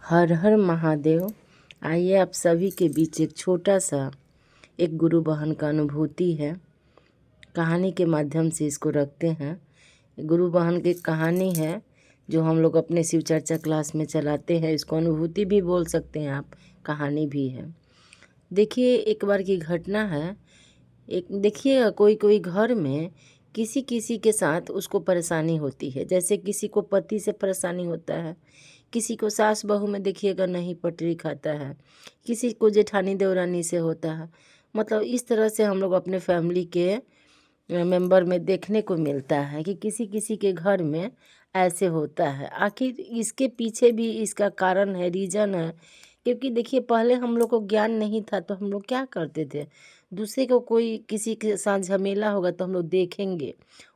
हर हर महादेव। आइए आप सभी के बीच एक छोटा सा एक गुरु बहन का अनुभूति है, कहानी के माध्यम से इसको रखते हैं। गुरु बहन की कहानी है जो हम लोग अपने शिव चर्चा क्लास में चलाते हैं। इसको अनुभूति भी बोल सकते हैं आप, कहानी भी है। देखिए, एक बार की घटना है। देखिए, कोई कोई घर में किसी किसी के साथ उसको परेशानी होती है। जैसे किसी को पति से परेशानी होता है, किसी को सास बहू में देखिएगा नहीं पटरी खाता है, किसी को जेठानी देवरानी से होता है। मतलब इस तरह से हम लोग अपने फैमिली के मेंबर में देखने को मिलता है कि किसी किसी के घर में ऐसे होता है। आखिर इसके पीछे भी इसका कारण है, रीज़न है। क्योंकि देखिए, पहले हम लोग को ज्ञान नहीं था तो हम लोग क्या करते थे, दूसरे को कोई किसी के साथ झमेला होगा तो हम लोग देखेंगे,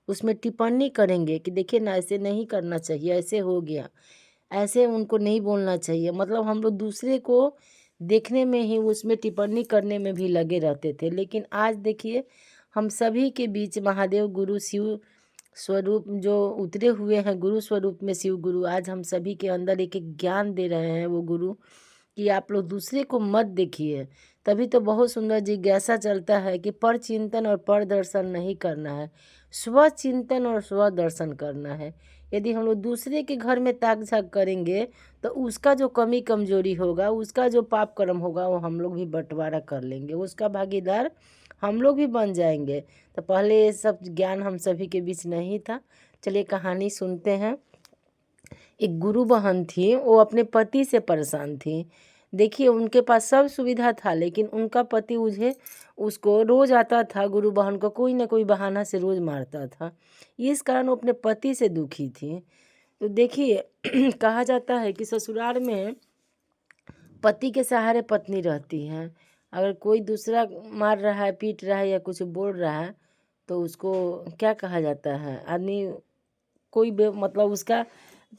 उसमें टिप्पणी करेंगे कि देखिए ना, ऐसे नहीं करना चाहिए, ऐसे हो गया, ऐसे उनको नहीं बोलना चाहिए। मतलब हम लोग दूसरे को देखने में ही उसमें टिप्पणी करने में भी लगे रहते थे। लेकिन आज देखिए, हम सभी के बीच महादेव गुरु शिव स्वरूप जो उतरे हुए हैं, गुरु स्वरूप में शिव गुरु आज हम सभी के अंदर एक एक ज्ञान दे रहे हैं। वो गुरु कि आप लोग दूसरे को मत देखिए। तभी तो बहुत सुंदर जिज्ञासा चलता है कि पर चिंतन और पर दर्शन नहीं करना है, स्व चिंतन और स्व दर्शन करना है। यदि हम लोग दूसरे के घर में ताक झाक करेंगे तो उसका जो कमी कमजोरी होगा, उसका जो पाप कर्म होगा, वो हम लोग भी बंटवारा कर लेंगे, उसका भागीदार हम लोग भी बन जाएंगे। तो पहले ये सब ज्ञान हम सभी के बीच नहीं था। चलिए कहानी सुनते हैं। एक गुरु बहन थी, वो अपने पति से परेशान थी। देखिए, उनके पास सब सुविधा था, लेकिन उनका पति उसको रोज़ आता था, गुरु बहन को कोई ना कोई बहाना से रोज़ मारता था। इस कारण वो अपने पति से दुखी थी। तो देखिए कहा जाता है कि ससुराल में पति के सहारे पत्नी रहती है। अगर कोई दूसरा मार रहा है, पीट रहा है या कुछ बोल रहा है तो उसको क्या कहा जाता है, आदमी कोई मतलब उसका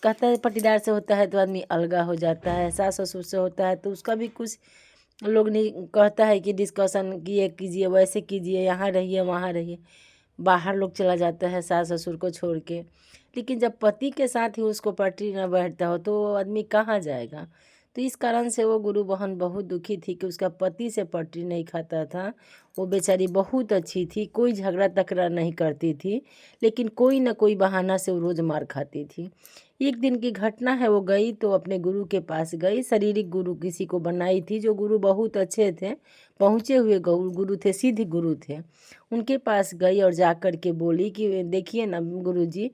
कहता है, पटीदार से होता है तो आदमी अलगा हो जाता है, सास ससुर से होता है तो उसका भी कुछ लोग नहीं कहता है कि डिस्कशन किए कीजिए, वैसे कीजिए, यहाँ रहिए वहाँ रहिए, बाहर लोग चला जाता है सास ससुर को छोड़ के। लेकिन जब पति के साथ ही उसको पटरी ना बैठता हो तो वो आदमी कहाँ जाएगा। तो इस कारण से वो गुरु बहन बहुत दुखी थी कि उसका पति से पटरी नहीं खाता था। वो बेचारी बहुत अच्छी थी, कोई झगड़ा तकरार नहीं करती थी, लेकिन कोई ना कोई बहाना से वो रोज़ मार खाती थी। एक दिन की घटना है, वो गई तो अपने गुरु के पास गई। शारीरिक गुरु किसी को बनाई थी, जो गुरु बहुत अच्छे थे, पहुँचे हुए गुरु थे, सिद्ध गुरु थे। उनके पास गई और जा कर के बोली कि देखिए ना गुरु जी,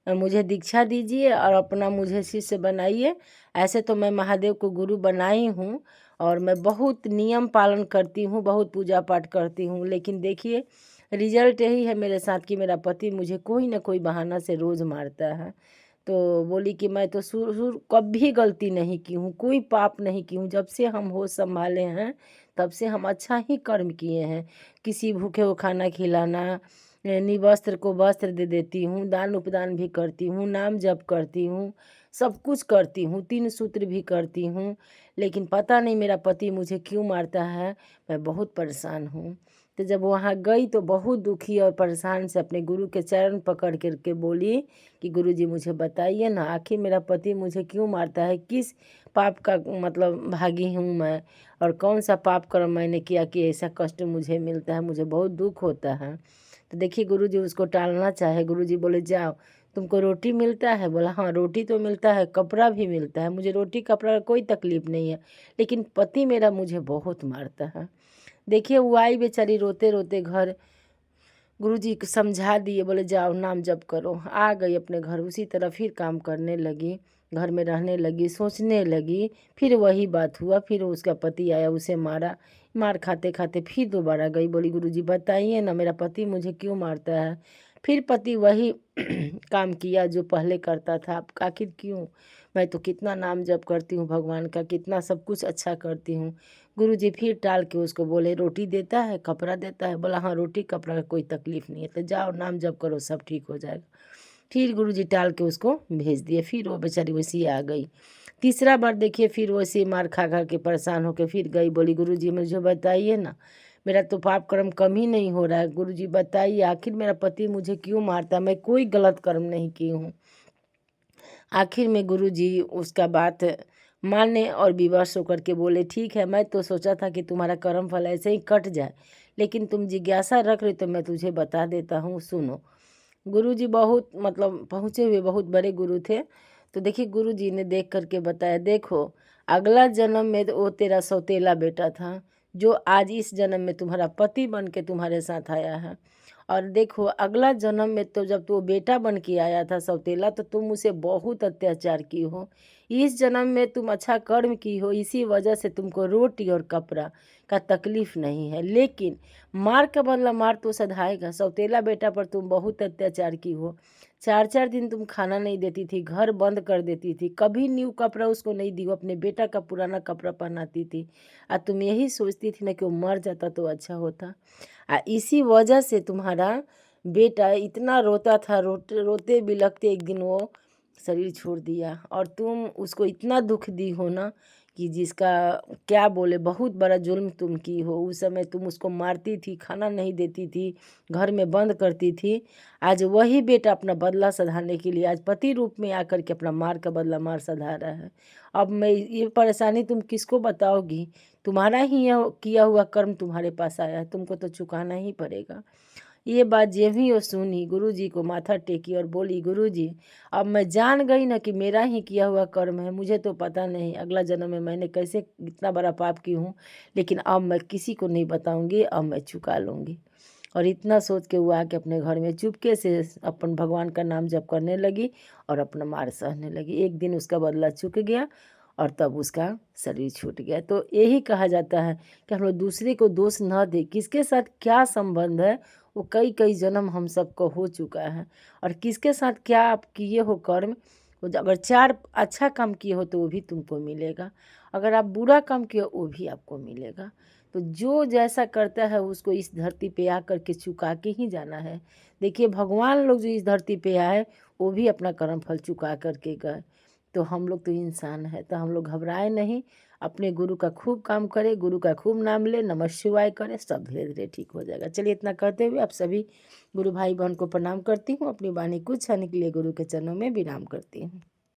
मुझे दीक्षा दीजिए और अपना मुझे शिष्य बनाइए। ऐसे तो मैं महादेव को गुरु बनाई हूँ और मैं बहुत नियम पालन करती हूँ, बहुत पूजा पाठ करती हूँ, लेकिन देखिए रिजल्ट यही है मेरे साथ कि मेरा पति मुझे कोई ना कोई बहाना से रोज़ मारता है। तो बोली कि मैं तो शुरू कभी गलती नहीं की हूँ, कोई पाप नहीं की हूँ। जब से हम होश संभाले हैं तब से हम अच्छा ही कर्म किए हैं। किसी भूखे को खाना खिलाना, निवस्त्र को वस्त्र दे देती हूँ, दान उपदान भी करती हूँ, नाम जप करती हूँ, सब कुछ करती हूँ, 3 सूत्र भी करती हूँ। लेकिन पता नहीं मेरा पति मुझे क्यों मारता है, मैं बहुत परेशान हूँ। तो जब वहाँ गई तो बहुत दुखी और परेशान से अपने गुरु के चरण पकड़ करके बोली कि गुरु जी मुझे बताइए ना, आखिर मेरा पति मुझे क्यों मारता है, किस पाप का मतलब भागी हूँ मैं, और कौन सा पाप कर्म मैंने किया कि ऐसा कष्ट मुझे मिलता है, मुझे बहुत दुख होता है। तो देखिए गुरु जी उसको टालना चाहे। गुरु जी बोले जाओ, तुमको रोटी मिलता है? बोला हाँ रोटी तो मिलता है, कपड़ा भी मिलता है, मुझे रोटी कपड़ा का कोई तकलीफ नहीं है, लेकिन पति मेरा मुझे बहुत मारता है। देखिए वो आई बेचारी रोते रोते घर, गुरुजी को समझा दिए, बोले जाओ नाम जप करो। आ गई अपने घर, उसी तरह फिर काम करने लगी, घर में रहने लगी, सोचने लगी। फिर वही बात हुआ, फिर उसका पति आया, उसे मारा। मार खाते खाते फिर दोबारा गई, बोली गुरुजी बताइए ना मेरा पति मुझे क्यों मारता है। फिर पति वही काम किया जो पहले करता था। अब आखिर क्यों, मैं तो कितना नाम जप करती हूँ भगवान का, कितना सब कुछ अच्छा करती हूँ। गुरुजी फिर टाल के उसको बोले रोटी देता है, कपड़ा देता है? बोला हाँ रोटी कपड़ा का कोई तकलीफ नहीं है, तो जाओ नाम जप करो सब ठीक हो जाएगा। फिर गुरुजी टाल के उसको भेज दिए। फिर वो बेचारी वैसी आ गई। तीसरा बार देखिए फिर वैसे मार खा खा के परेशान होकर फिर गई, बोली गुरुजी मुझे बताइए ना, मेरा तो पाप कर्म कम ही नहीं हो रहा है, गुरुजी बताइए आखिर मेरा पति मुझे क्यों मारता है, मैं कोई गलत कर्म नहीं की हूँ। आखिर में गुरुजी उसका बात माने और विवश होकर के बोले, ठीक है, मैं तो सोचा था कि तुम्हारा कर्म फल ऐसे ही कट जाए, लेकिन तुम जिज्ञासा रख रही तो मैं तुझे बता देता हूँ, सुनो। गुरुजी बहुत मतलब पहुँचे हुए बहुत बड़े गुरु थे। तो देखिए गुरुजी ने देख करके बताया, देखो अगला जन्म में तो वो तेरा सौतेला बेटा था, जो आज इस जन्म में तुम्हारा पति बन के तुम्हारे साथ आया है। और देखो अगला जन्म में तो जब तो बेटा बन के आया था सौतेला, तो तुम उसे बहुत अत्याचार की हो। इस जन्म में तुम अच्छा कर्म की हो, इसी वजह से तुमको रोटी और कपड़ा का तकलीफ नहीं है, लेकिन मार का बदला मार तो सधाएगा। सौतेला बेटा पर तुम बहुत अत्याचार की हो। 4-4 दिन तुम खाना नहीं देती थी, घर बंद कर देती थी, कभी न्यू कपड़ा उसको नहीं दी, अपने बेटा का पुराना कपड़ा पहनाती थी। तुम यही सोचती थी ना कि वो मर जाता तो अच्छा होता। इसी वजह से तुम्हारा बेटा इतना रोता था, रोते रोते बिलखते एक दिन वो शरीर छोड़ दिया। और तुम उसको इतना दुख दी हो ना कि जिसका क्या बोले, बहुत बड़ा जुल्म तुम की हो। उस समय तुम उसको मारती थी, खाना नहीं देती थी, घर में बंद करती थी। आज वही बेटा अपना बदला सधारने के लिए आज पति रूप में आकर के अपना मार का बदला मार सधा रहा है। अब मैं ये परेशानी तुम किसको बताओगी? तुम्हारा ही यह किया हुआ कर्म तुम्हारे पास आया है, तुमको तो चुकाना ही पड़ेगा। ये बात जब ही वो सुनी, गुरुजी को माथा टेकी और बोली, गुरुजी अब मैं जान गई ना कि मेरा ही किया हुआ कर्म है, मुझे तो पता नहीं अगला जन्म में मैंने कैसे इतना बड़ा पाप की हूँ, लेकिन अब मैं किसी को नहीं बताऊंगी, अब मैं चुका लूँगी। और इतना सोच के वो आके अपने घर में चुपके से अपन भगवान का नाम जप करने लगी और अपना मार सहने लगी। एक दिन उसका बदला चुक गया और तब उसका शरीर छूट गया। तो यही कहा जाता है कि हम लोग दूसरे को दोष न दें, किसके साथ क्या संबंध है वो कई कई जन्म हम सबको हो चुका है। और किसके साथ क्या आप किए हो कर्म, अगर 4 अच्छा काम किए हो तो वो भी तुमको मिलेगा, अगर आप बुरा काम किए हो वो भी आपको मिलेगा। तो जो जैसा करता है उसको इस धरती पे आकर के चुका के ही जाना है। देखिए भगवान लोग जो इस धरती पे आए वो भी अपना कर्म फल चुका करके गए। तो हम लोग तो इंसान है, तो हम लोग घबराए नहीं, अपने गुरु का खूब काम करें, गुरु का खूब नाम ले, नमः शिवाय करें, सब धीरे धीरे ठीक हो जाएगा। चलिए इतना कहते हुए आप सभी गुरु भाई बहन को प्रणाम करती हूँ। अपनी वाणी कुछ क्षण के लिए गुरु के चरणों में विराम करती हूँ।